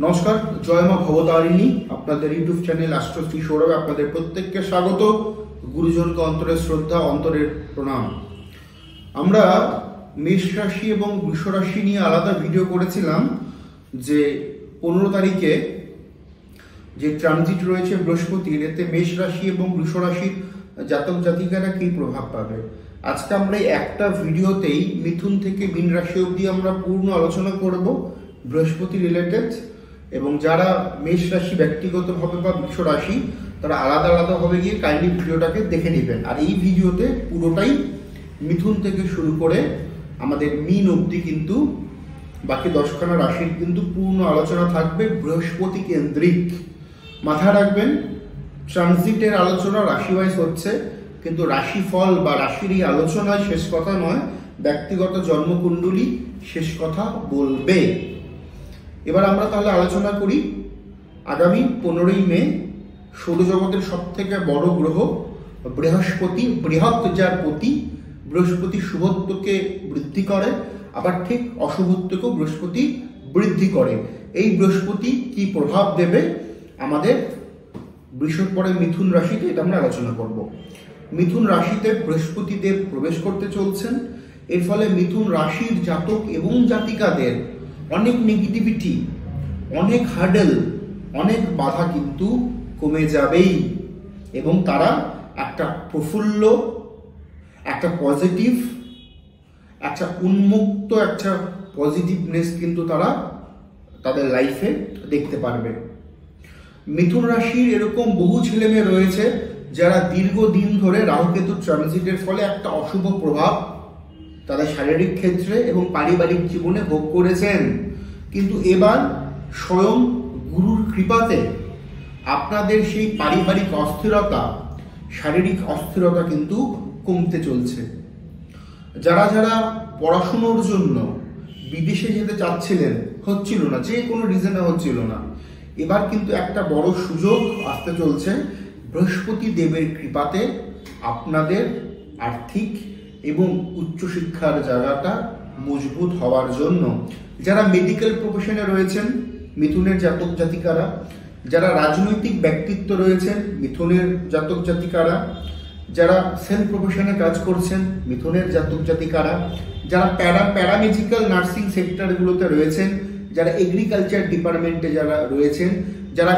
নমস্কার, জয় মা ভবতারিণী। আপনাদের ইউটিউব চ্যানেল অ্যাস্ট্রো সৌরভে আপনাদের প্রত্যেককে স্বাগত। গুরুজনকে অন্তরের শ্রদ্ধা, অন্তরের প্রণাম। আমরা মেষ রাশি এবং বৃষ রাশি নিয়ে আলাদা ভিডিও করেছিলাম যে 15 তারিখে যে ট্রানজিট রয়েছে বৃহস্পতির, এতে মেষ রাশি এবং বৃষ রাশির জাতক জাতিকারা কি প্রভাব পাবে। আজকে আমরা একটা ভিডিওতেই মিথুন থেকে মীন রাশি অবধি আমরা পূর্ণ আলোচনা করব বৃহস্পতি রিলেটেড, এবং যারা মেষ রাশি ব্যক্তিগতভাবে বা বৃষ রাশি তারা আলাদা আলাদাভাবে গিয়ে কাইন্ডলি ভিডিওটাকে দেখে নেবেন। আর এই ভিডিওতে পুরোটাই মিথুন থেকে শুরু করে আমাদের মীন অবধি কিন্তু বাকি 10খানা রাশির কিন্তু পূর্ণ আলোচনা থাকবে বৃহস্পতি কেন্দ্রিক। মাথায় রাখবেন, ট্রানজিটের আলোচনা রাশি ওয়াইজ হচ্ছে, কিন্তু রাশিফল বা রাশির এই আলোচনায় শেষ কথা নয়, ব্যক্তিগত জন্মকুণ্ডলী শেষ কথা বলবে। এবার আমরা তাহলে আলোচনা করি আগামী 15ই মে সৌরজগতের সব থেকে বড় গ্রহ বৃহস্পতি, বৃহৎ যার পতি বৃহস্পতি শুভত্বকে বৃদ্ধি করে, আবার ঠিক অশুভত্বকেও বৃহস্পতি বৃদ্ধি করে। এই বৃহস্পতি কি প্রভাব দেবে আমাদের বৃষর পরে মিথুন রাশিতে, এটা আমরা আলোচনা করব। মিথুন রাশিতে বৃহস্পতি দেব প্রবেশ করতে চলছেন। এর ফলে মিথুন রাশির জাতক এবং জাতিকাদের অনেক নেগেটিভিটি, অনেক হার্ডেল, অনেক বাধা কিন্তু কমে যাবেই, এবং তারা একটা প্রফুল্ল, একটা পজিটিভ, একটা উন্মুক্ত, একটা পজিটিভনেস কিন্তু তারা তাদের লাইফে দেখতে পারবে। মিথুন রাশির এরকম বহু ছেলে মেয়ে রয়েছে যারা দীর্ঘদিন ধরে রাহুকেতু ট্রানজিটের ফলে একটা অশুভ প্রভাব তাদের শারীরিক ক্ষেত্রে এবং পারিবারিক জীবনে ভোগ করেছেন, কিন্তু এবার স্বয়ং গুরুর কৃপাতে আপনাদের সেই পারিবারিক অস্থিরতা, শারীরিক অস্থিরতা কিন্তু কমতে চলছে। যারা যারা পড়াশুনোর জন্য বিদেশে যেতে চাচ্ছিলেন, হচ্ছিল না, যে কোনো রিজনে হচ্ছিল না, এবার কিন্তু একটা বড় সুযোগ আসতে চলছে বৃহস্পতি দেবের কৃপাতে আপনাদের আর্থিক এবং উচ্চশিক্ষার জায়গাটা মজবুত হওয়ার জন্য। যারা মেডিকেল প্রফেশনে রয়েছেন মিথুনের জাতক জাতিকারা, যারা রাজনৈতিক ব্যক্তিত্ব রয়েছেন মিথুনের জাতক জাতিকারা, যারা সেলফ প্রফেশনে কাজ করছেন মিথুনের জাতক জাতিকারা, যারা প্যারামেডিক্যাল নার্সিং সেক্টরগুলোতে রয়েছেন, যারা এগ্রিকালচার ডিপার্টমেন্টে যারা রয়েছেন, যারা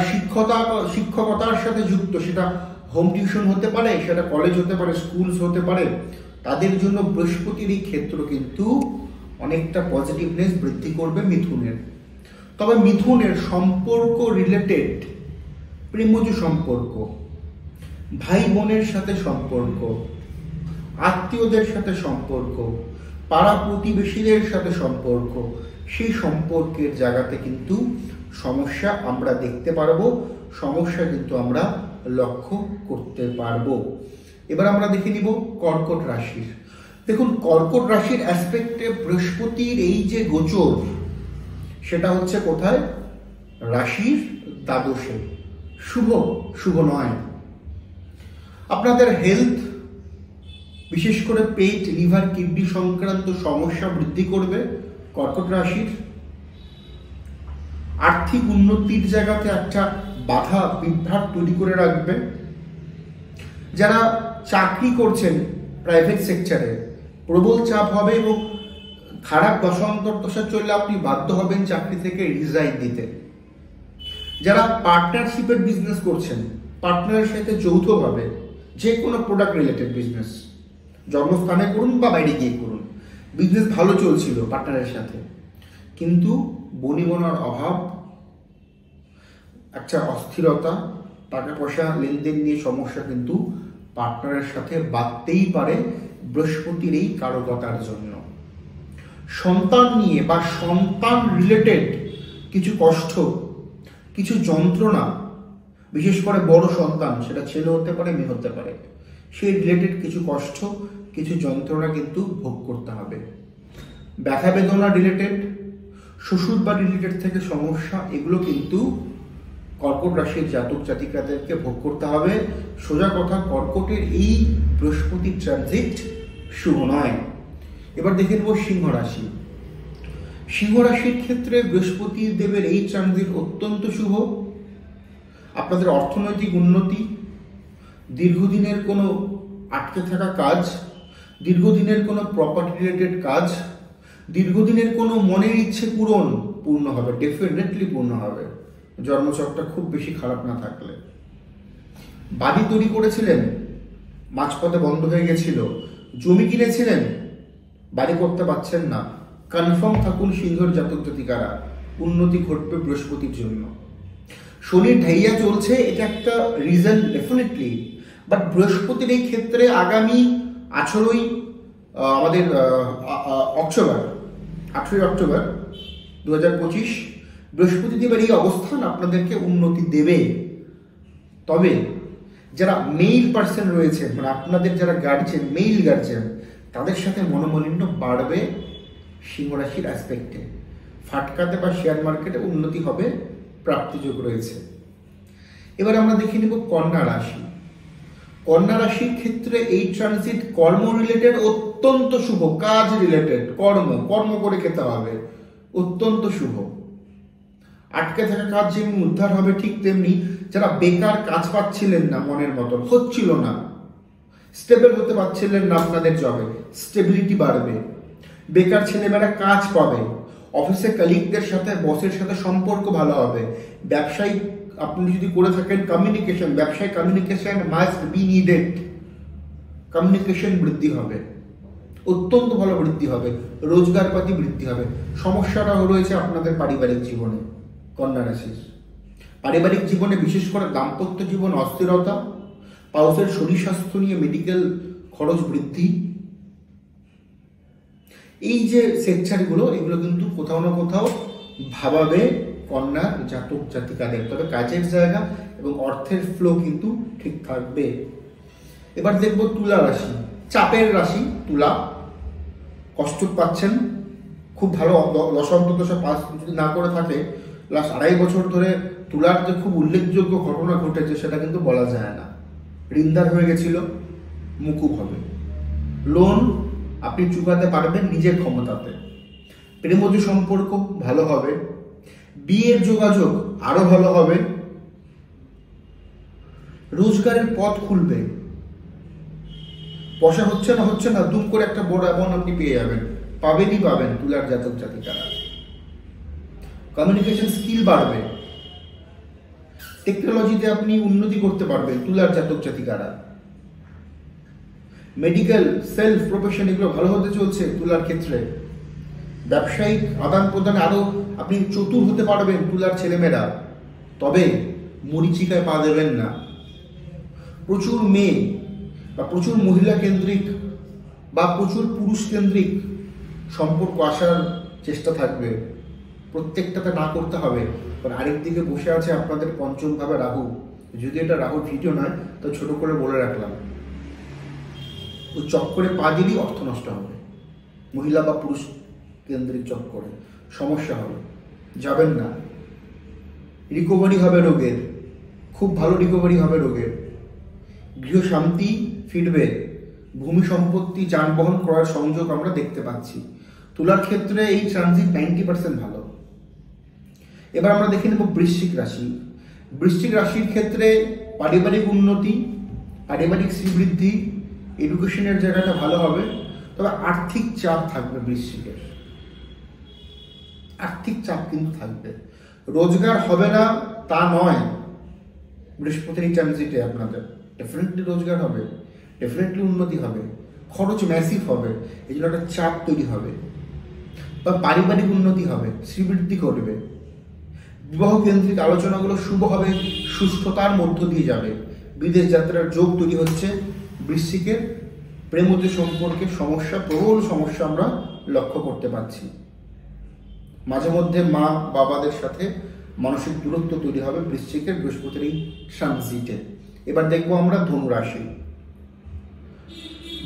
শিক্ষকতার সাথে যুক্ত, সেটা হোম টিউশন হতে পারে, সেটা কলেজ হতে পারে, স্কুলস হতে পারে, তাদের জন্য বৃহস্পতির এই ক্ষেত্র কিন্তু অনেকটা পজিটিভনেস বৃদ্ধি করবে মিথুনের। তবে মিথুনের সম্পর্ক রিলেটেড, প্রেমজ সম্পর্ক, ভাই বোনের সাথে সম্পর্ক, আত্মীয়দের সাথে সম্পর্ক, পাড়া প্রতিবেশীদের সাথে সম্পর্ক, সেই সম্পর্কের জায়গাতে কিন্তু সমস্যা আমরা দেখতে পারবো, সমস্যা কিন্তু আমরা লক্ষ্য করতে পারবো। এবার আমরা দেখে নিব কর্কট রাশির। দেখুন, কর্কট রাশির অ্যাসপেক্টে বৃহস্পতির এই যে গোচর, সেটা হচ্ছে কোথায়? রাশির দ্বাদশে। শুভ নয়। আপনাদের হেলথ, বিশেষ করে পেট, লিভার, কিডনি সংক্রান্ত সমস্যা বৃদ্ধি করবে কর্কট রাশির। আর্থিক উন্নতির জায়গাতে একটা বাধা বিভ্রাট তৈরি করে রাখবে। যারা চাকরি করছেন প্রাইভেট সেক্টরে, প্রবল চাপ হবে এবং খারাপ দশা চললে আপনি বাধ্য হবেন চাকরি থেকে রিজাইন দিতে। যারা পার্টনারশিপের বিজনেস করছেন, পার্টনারের সাথে যৌথভাবে যে কোনো প্রোডাক্ট রিলেটেড বিজনেস, জন্মস্থানে করুন বা বাইরে গিয়ে করুন, বিজনেস ভালো চলছিল পার্টনারের সাথে, কিন্তু বনিবনার অভাব, একটা অস্থিরতা, টাকা পয়সা লেনদেন নিয়ে সমস্যা কিন্তু পার্টনারের সাথে বাড়তেই পারে বৃহস্পতির এই কারকতার জন্য। সন্তান নিয়ে বা সন্তান রিলেটেড কিছু কষ্ট, কিছু যন্ত্রণা, বিশেষ করে বড় সন্তান, সেটা ছেলে হতে পারে, মেয়ে হতে পারে, সেই রিলেটেড কিছু কষ্ট, কিছু যন্ত্রণা কিন্তু ভোগ করতে হবে। ব্যথা বেদনা রিলেটেড, শ্বশুর বা রিলেটেড থেকে সমস্যা, এগুলো কিন্তু কর্কট রাশির জাতক জাতিকাদেরকে ভোগ করতে হবে। সোজা কথা, কর্কটের এই বৃহস্পতি ট্রানজিট শুভ নয়। এবার দেখে নেব সিংহ রাশি। সিংহ রাশির ক্ষেত্রে বৃহস্পতি দেবের এই ট্রানজিট অত্যন্ত শুভ। আপনাদের অর্থনৈতিক উন্নতি, দীর্ঘদিনের কোনো আটকে থাকা কাজ, দীর্ঘদিনের কোনো প্রপার্টি রিলেটেড কাজ, দীর্ঘদিনের কোনো মনের ইচ্ছে পূর্ণ হবে, ডেফিনেটলি পূর্ণ হবে, জন্মচক্রটা খুব বেশি খারাপ না থাকলে। বাড়ি তৈরি করেছিলেন, মাঝপথে বন্ধ হয়ে গেছিল, জমি কিনেছিলেন, বাড়ি করতে পারছেন না, কনফার্ম থাকুন সিংহর জাতক জাতিকারা, উন্নতি ঘটবে বৃহস্পতির জন্য। শনির ঢাইয়া চলছে, এটা একটা রিজন ডেফিনেটলি, বাট বৃহস্পতির এই ক্ষেত্রে আগামী 18ই অক্টোবর 2025 বৃহস্পতি দেবের এই অবস্থান আপনাদেরকে উন্নতি দেবে। তবে যারা মেইল পার্সন রয়েছে, মানে আপনাদের যারা গার্জিয়ান, মেইল গার্জিয়ান, তাদের সাথে মনোমালিন্য বাড়বে সিংহ রাশির অ্যাসপেক্টে। ফাটকাতে বা শেয়ার মার্কেটে উন্নতি হবে, প্রাপ্তিযোগ রয়েছে। এবার আমরা দেখে নেব কন্যা রাশি। কন্যা রাশির ক্ষেত্রে এই ট্রানজিট কর্ম রিলেটেড অত্যন্ত শুভ, কাজ রিলেটেড, কর্ম করে খেতে হবে, অত্যন্ত শুভ। আটকে থাকা কাজ যেমনি উদ্ধার হবে, ঠিক তেমনি যারা বেকার কাজ পাচ্ছিলেন না, মনের মতন হচ্ছিল না, স্টেবল হতে পারছিলেন না আপনাদের জবে, স্টেবিলিটি বাড়বে। বেকার ছেলেমেয়েরা কাজ পাবে, অফিসে কলিগদের সাথে, বসের সাথে সম্পর্ক ভালো হবে। ব্যবসায়ী আপনি যদি করে থাকেন কমিউনিকেশন, ব্যবসায় communication must be needed, communication বৃদ্ধি হবে, অত্যন্ত ভালো বৃদ্ধি হবে, রোজগারপাতি বৃদ্ধি হবে। সমস্যাটা রয়েছে আপনাদের পারিবারিক জীবনে, কন্যা রাশির পারিবারিক জীবনে, বিশেষ করে দাম্পত্য জীবন অস্থিরতা, পাউসের শরীর স্বাস্থ্য নিয়ে মেডিকেল খরচ বৃদ্ধি, এই যে সেকচারগুলো, এগুলো কিন্তু কোথাও না কোথাও ভাবাবে কন্যার জাতক জাতিকাদের। তবে কাজের জায়গা এবং অর্থের ফ্লো কিন্তু ঠিক থাকবে। এবার দেখব তুলা রাশি, চাপের রাশি তুলা। কষ্ট পাচ্ছেন, খুব ভালো দশা পাস যদি না করে থাকে, লাস্ট 2.5 বছর ধরে তুলার যে খুব উল্লেখযোগ্য ঘটনা ঘটেছে সেটা কিন্তু বলা যায় না। ঋণদার হয়ে গেছিল, মুকুব হবে। লোন আপনি চুকাতে পারবেন নিজের ক্ষমতাতে। প্রেমজ সম্পর্ক ভালো হবে, বিয়ের যোগাযোগ আরো ভালো হবে, রোজগারের পথ খুলবে। পয়সা হচ্ছে না, দুম করে একটা বড় অ্যামাউন্ট আপনি পেয়ে যাবেন, পাবেন তুলার জাতক জাতিকারা। কমিউনিকেশন স্কিল বাড়বে, টেকনোলজিতে আপনি উন্নতি করতে পারবেন তুলার জাতক জাতিকারা। মেডিকেল, সেলফ, প্রফেশন এগুলো ভালো হতে চলছে তুলার ক্ষেত্রে। ব্যবসায়িক আদান প্রদানে আরো আপনি চতুর হতে পারবেন তুলার ছেলেমেয়েরা। তবে মরিচিকায় পা দেবেন না। প্রচুর মেয়ে বা প্রচুর মহিলা কেন্দ্রিক বা প্রচুর পুরুষ কেন্দ্রিক সম্পর্ক আসার চেষ্টা থাকবে, প্রত্যেকটাতে না করতে হবে। কারণ আরেকদিকে বসে আছে আপনাদের পঞ্চম ভাবে রাহু। যদি এটা রাহুর ভিডিও নয় তো ছোট করে বলে রাখলাম, ও চক্করে পা দিলেই অর্থ নষ্ট হবে। মহিলা বা পুরুষ কেন্দ্রিক চক্করে সমস্যা হবে, যাবেন না। রিকভারি হবে রোগের, খুব ভালো রিকভারি হবে রোগের। গৃহ শান্তি ফিরবে, ভূমি সম্পত্তি যানবাহন করার সংযোগ আমরা দেখতে পাচ্ছি। তুলার ক্ষেত্রে এই ট্রানজিট 90% ভালো। এবার আমরা দেখে নেব বৃশ্চিক রাশি। বৃশ্চিক রাশির ক্ষেত্রে পারিবারিক উন্নতি, পারিবারিক শ্রীবৃদ্ধি, এডুকেশনের জায়গাটা ভালো হবে। তবে আর্থিক চাপ থাকবে বৃশ্চিকের, আর্থিক চাপ কিন্তু থাকবে। রোজগার হবে না তা নয়, বৃহস্পতির এই ট্রানজিটে আপনাদের ডেফিনেটলি রোজগার হবে, ডেফিনেটলি উন্নতি হবে, খরচ ম্যাসিভ হবে, এই জন্য একটা চাপ তৈরি হবে। বা পারিবারিক উন্নতি হবে, শ্রীবৃদ্ধি করবে। বিবাহ কেন্দ্রিক আলোচনাগুলো শুভ হবে, সুস্থতার মধ্য দিয়ে যাবে। বিদেশ যাত্রার যোগ তৈরি হচ্ছে বৃশ্চিকের। প্রেমজ সম্পর্কে সমস্যা, প্রবল সমস্যা আমরা লক্ষ্য করতে পারছি। মাঝে মধ্যে মা বাবাদের সাথে মানসিক দূরত্ব তৈরি হবে বৃশ্চিকের বৃহস্পতির এই ট্রানজিটে। এবার দেখবো আমরা ধনুরাশি।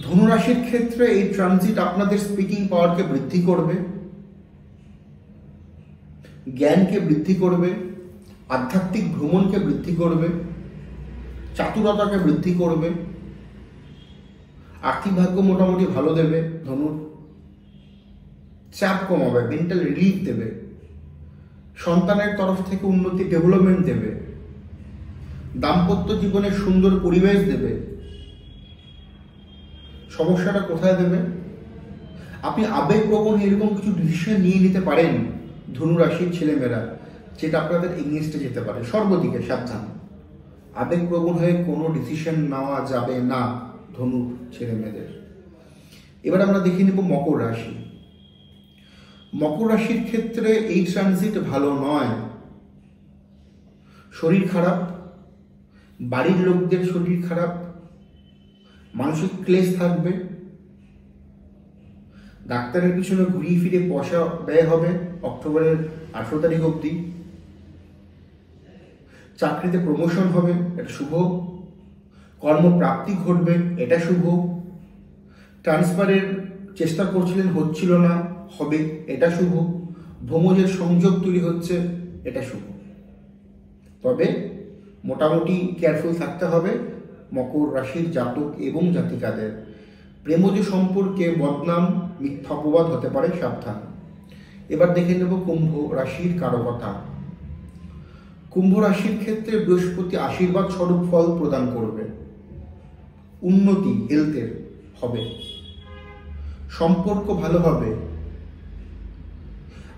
ধনুরাশির ক্ষেত্রে এই ট্রানজিট আপনাদের স্পিকিং পাওয়ারকে বৃদ্ধি করবে, জ্ঞানকে বৃদ্ধি করবে, আধ্যাত্মিক ভ্রমণকে বৃদ্ধি করবে, চাতুরতাকে বৃদ্ধি করবে। আর্থিক ভাগ্য মোটামুটি ভালো দেবে ধনুর। চাপ কমাবে, মেন্টাল রিলিফ দেবে, সন্তানের তরফ থেকে উন্নতি, ডেভেলপমেন্ট দেবে, দাম্পত্য জীবনে সুন্দর পরিবেশ দেবে। সমস্যাটা কোথায় দেবে? আপনি আবেগপ্রবণ এরকম কিছু ডিসিশন নিয়ে নিতে পারেন ধনু রাশির ছেলেমেয়েরা, যেটা আপনাদের এগেইনস্টে যেতে পারে। সর্বদিকে সাবধান, আবেগপ্রবণ হয়ে কোনো ডিসিশন নেওয়া যাবে না ধনু ছেলেমেয়েদের। এবার আমরা দেখে নেব মকর রাশি। মকর রাশির ক্ষেত্রে এই ট্রানজিট ভালো নয়। শরীর খারাপ, বাড়ির লোকদের শরীর খারাপ, মানসিক ক্লেশ থাকবে, ডাক্তারের পিছনে ঘুরিয়ে ফিরে পয়সা ব্যয় হবে অক্টোবরের 18 তারিখ অবধি। চাকরিতে প্রমোশন হবে, এটা শুভ। কর্মপ্রাপ্তি ঘটবে, এটা শুভ। ট্রান্সফারের চেষ্টা করছিলেন, হচ্ছিল না, হবে, এটা শুভ। ভ্রমণের সংযোগ তৈরি হচ্ছে, এটা শুভ। তবে মোটামুটি কেয়ারফুল থাকতে হবে মকর রাশির জাতক এবং জাতিকাদের। প্রেমজ সম্পর্কে বদনাম, মিথ্যা অপবাদ হতে পারে, সাবধান। এবার দেখে নেব কুম্ভ রাশির কারকতা। কুম্ভ রাশির ক্ষেত্রে বৃহস্পতি আশীর্বাদ স্বরূপ ফল প্রদান করবে। উন্নতি হেলথের হবে, সম্পর্ক ভালো হবে।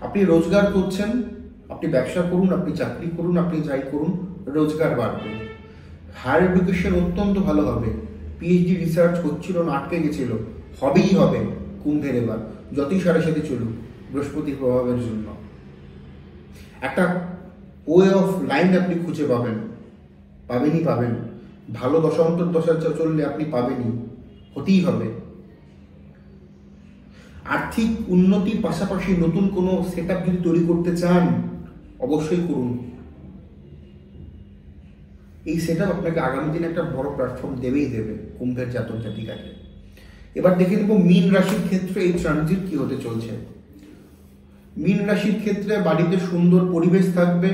আপনি রোজগার করছেন, আপনি ব্যবসা করুন, আপনি চাকরি করুন, আপনি যাই করুন, রোজগার বাড়বে। হায়ার এডুকেশন অত্যন্ত ভালো হবে। পিএইচডি রিসার্চ হচ্ছিল না, আটকে গেছিল, হবেই হবে কুম্ভের এবার, যতই সাড়ে সাথে চলুক বৃহস্পতির প্রভাবের জন্য। একটা ওয়ে অফ লাইন আপনি খুঁজে পাবেনই পাবেন। ভালো দশান্তর দশা চললে আপনি পাবেনই, হতেই হবে। আর্থিক উন্নতির পাশাপাশি নতুন কোনো সেট আপ যদি তৈরি করতে চান, অবশ্যই করুন। এই সেট আপ আপনাকে আগামী দিনে একটা বড় প্ল্যাটফর্ম দেবেই দেবে কুম্ভের জাতক জাতিকাকে। এবার দেখে নেব মীন রাশির ক্ষেত্রে এই ট্রানজিট কি হতে চলছে। মীন রাশির ক্ষেত্রে বাড়িতে সুন্দর পরিবেশ থাকবে।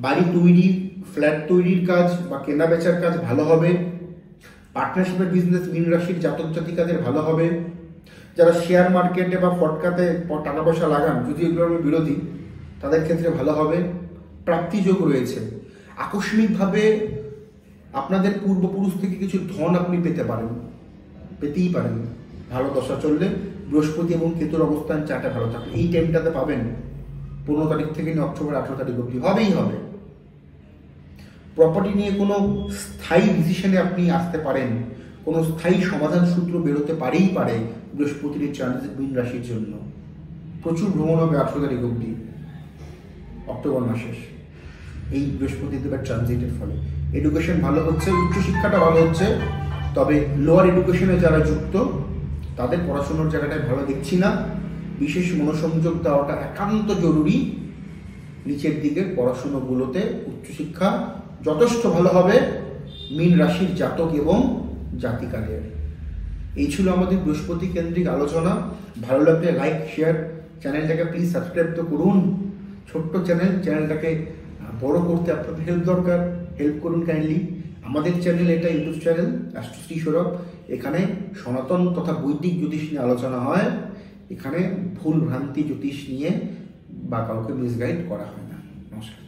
বাড়ি তৈরি, ফ্ল্যাট তৈরির কাজ বা কেনা বেচার কাজ ভালো হবে। পার্টনারশিপের বিজনেস মীন রাশির জাতক জাতিকাদের ভালো হবে। যারা শেয়ার মার্কেটে বা ফটকাতে টাকা পয়সা লাগান, যদি এগুলো আমি বিরোধী, তাদের ক্ষেত্রে ভালো হবে। প্রাপ্তিযোগ রয়েছে। আকস্মিকভাবে আপনাদের পূর্বপুরুষ থেকে কিছু ধন আপনি পেতেই পারেন ভালো দশা চললে। বৃহস্পতি এবং কেতুর অবস্থান চারটা ভালো থাকবে, এই টাইমটাতে পাবেন। 15 তারিখ থেকে নিয়ে অক্টোবর 18 তারিখ অবধি হবেই হবে। প্রপার্টি নিয়ে কোনো স্থায়ী ডিসিশনে আপনি আসতে পারেন, কোনো স্থায়ী সমাধান সূত্র বেরোতে পারেই পারে বৃহস্পতির এই ট্রানজিট মীন রাশির জন্য। প্রচুর ভ্রমণ হবে 18 তারিখ অবধি, অক্টোবর মাসের এই বৃহস্পতিদেবের ট্রানজিটের ফলে। এডুকেশন ভালো হচ্ছে, উচ্চশিক্ষাটা ভালো হচ্ছে। তবে লোয়ার এডুকেশনে যারা যুক্ত, তাদের পড়াশোনার জায়গাটায় ভালো দেখছি না। বিশেষ মনোসংযোগ দেওয়াটা একান্ত জরুরি। নিচের দিকের পড়াশুনোগুলোতে উচ্চশিক্ষা যথেষ্ট ভালো হবে মীন রাশির জাতক এবং জাতিকাদের। এই ছিল আমাদের বৃহস্পতি কেন্দ্রিক আলোচনা। ভালো লাগলে লাইক, শেয়ার, চ্যানেলটাকে প্লিজ সাবস্ক্রাইব তো করুন। ছোট্ট চ্যানেলটাকে বড় করতে আপনাদের হেল্প দরকার, হেল্প করুন কাইন্ডলি। আমাদের চ্যানেল এটা ইউটিউব চ্যানেল অ্যাস্ট্রোশ্রী সৌরভ। এখানে সনাতন তথা বৈদিক জ্যোতিষ নিয়ে আলোচনা হয়। এখানে ভুল ভ্রান্তি জ্যোতিষ নিয়ে বা কাউকে মিসগাইড করা হয় না। নমস্কার।